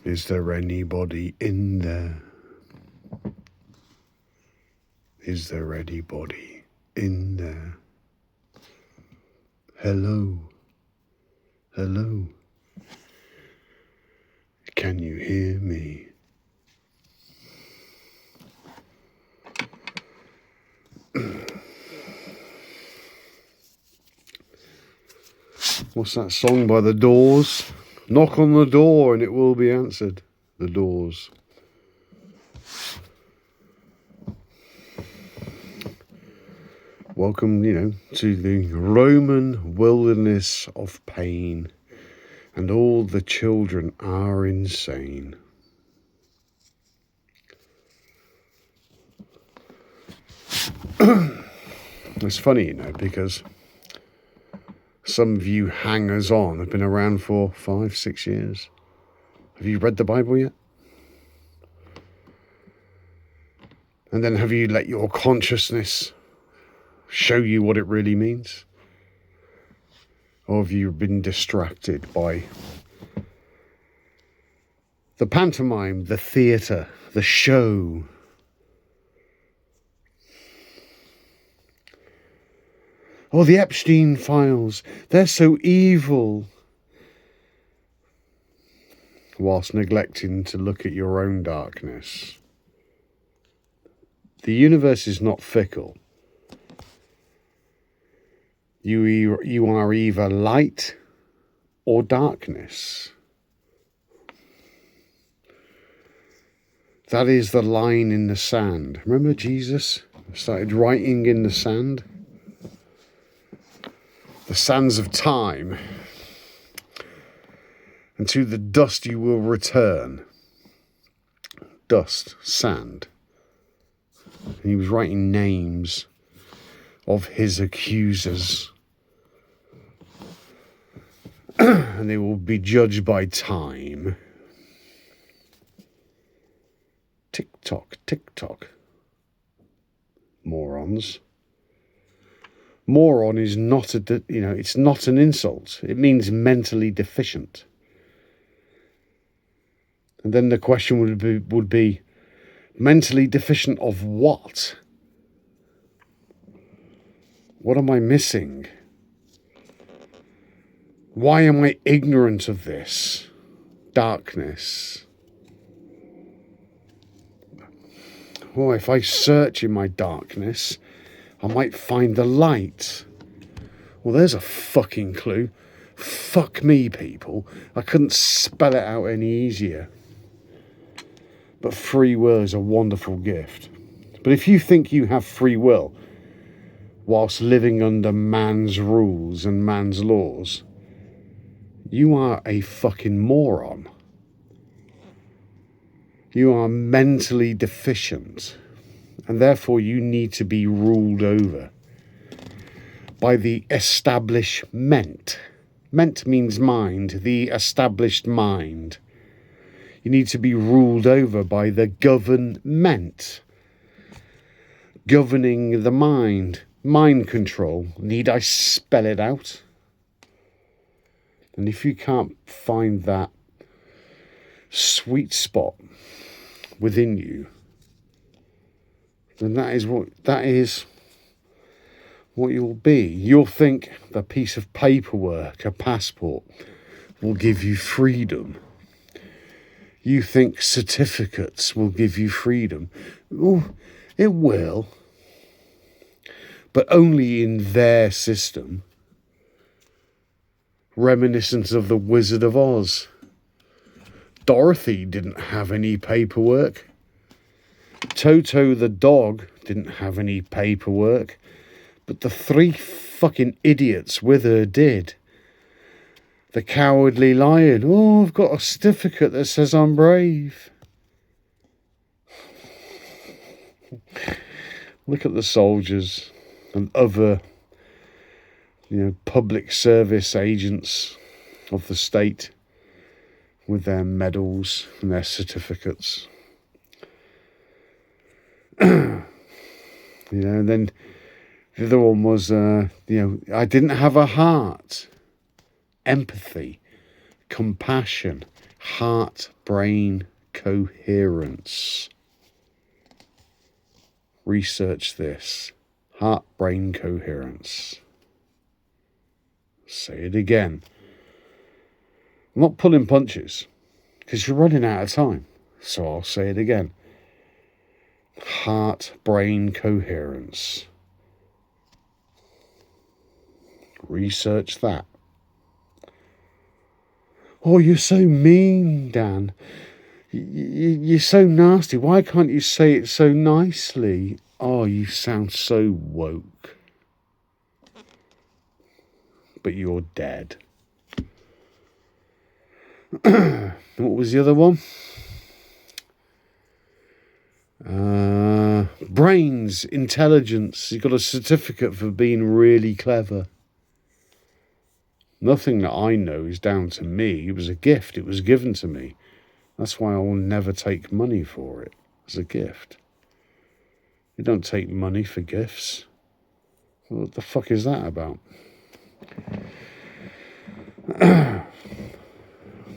Is there anybody in there? Is there anybody in there? Hello? Hello? Can you hear me? What's that song by The Doors? Knock on the door and it will be answered. The Doors. Welcome, to the Roman wilderness of pain, and all the children are insane. It's funny, because some of you hangers-on have been around for 5-6 years. Have you read the Bible yet? And then have you let your consciousness show you what it really means? Or have you been distracted by the pantomime, the theatre, the show? Oh, the Epstein files, they're so evil. Whilst neglecting to look at your own darkness. The universe is not fickle. You are either light or darkness. That is the line in the sand. Remember Jesus started writing in the sand? The sands of time. And to the dust you will return. Dust, sand. And he was writing names of his accusers. And they will be judged by time. Tick tock, tick tock. Morons. Moron is not it's not an insult. It means mentally deficient. And then the question would be mentally deficient of what? What am I missing? Why am I ignorant of this? Darkness. Well, if I search in my darkness, I might find the light. Well, there's a fucking clue. Fuck me, people. I couldn't spell it out any easier. But free will is a wonderful gift. But if you think you have free will whilst living under man's rules and man's laws, you are a fucking moron. You are mentally deficient, and therefore you need to be ruled over by the establishment. Ment means mind, the established mind. You need to be ruled over by the government, governing the mind. Mind control. Need I spell it out? And if you can't find that sweet spot within you, then that is what you'll be. You'll think the piece of paperwork, a passport, will give you freedom. You think certificates will give you freedom. Oh, it will. But only in their system. Reminiscent of the Wizard of Oz. Dorothy didn't have any paperwork. Toto the dog didn't have any paperwork. But the 3 fucking idiots with her did. The Cowardly Lion. Oh, I've got a certificate that says I'm brave. Look at the soldiers and other, public service agents of the state with their medals and their certificates. And then the other one was, I didn't have a heart. Empathy. compassion, heart, brain, coherence. Research this. Heart, brain, coherence. Say it again. I'm not pulling punches because you're running out of time. So I'll say it again. Heart, brain, coherence. Research that. Oh, you're so mean, Dan. You're so nasty. Why can't you say it so nicely? Oh, you sound so woke. But you're dead. What was the other one? Brains, intelligence. He got a certificate for being really clever. Nothing that I know is down to me. It was a gift. It was given to me. That's why I will never take money for it as a gift. You don't take money for gifts. What the fuck is that about?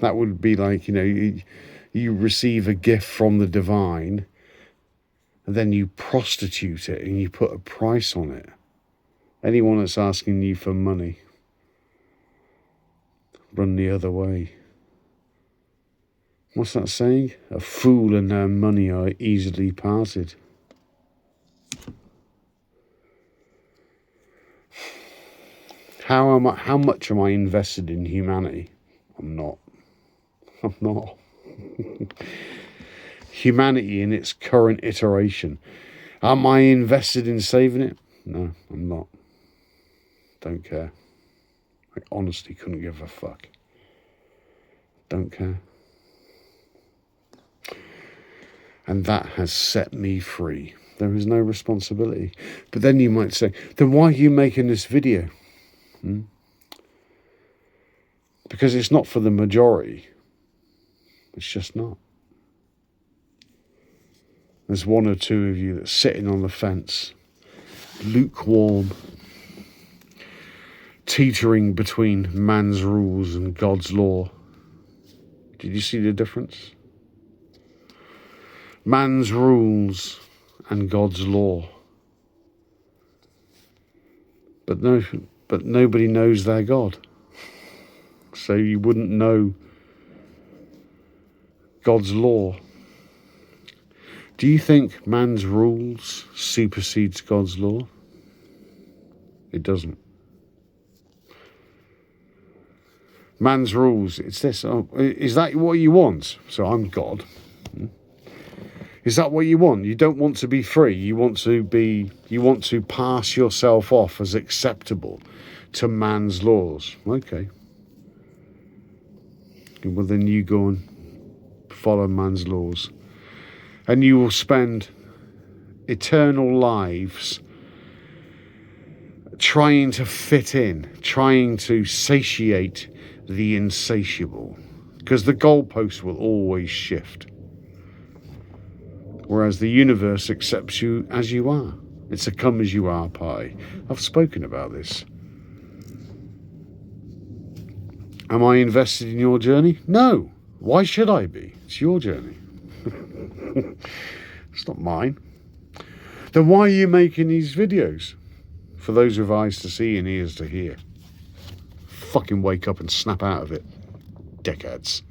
That would be like, you receive a gift from the divine, and then you prostitute it and you put a price on it. Anyone that's asking you for money, run the other way. What's that saying? A fool and their money are easily parted. How much am I invested in humanity? I'm not. Humanity in its current iteration. Am I invested in saving it? No, I'm not. Don't care. I honestly couldn't give a fuck. Don't care. And that has set me free. There is no responsibility. But then you might say, then why are you making this video? Because it's not for the majority. It's just not. There's one or two of you that's sitting on the fence, lukewarm, teetering between man's rules and God's law. Did you see the difference? Man's rules and God's law. But nobody knows their God. So you wouldn't know God's law. Do you think man's rules supersedes God's law? It doesn't. Man's rules, it's this. Oh, is that what you want? So I'm God. Is that what you want? You don't want to be free. You want to pass yourself off as acceptable to man's laws. Okay. Well, then you go and follow man's laws. And you will spend eternal lives trying to fit in, trying to satiate the insatiable. Because the goalpost will always shift. Whereas the universe accepts you as you are. It's a come as you are party. I've spoken about this. Am I invested in your journey? No. Why should I be? It's your journey. It's not mine. Then why are you making these videos? For those with eyes to see and ears to hear. Fucking wake up and snap out of it, dickheads.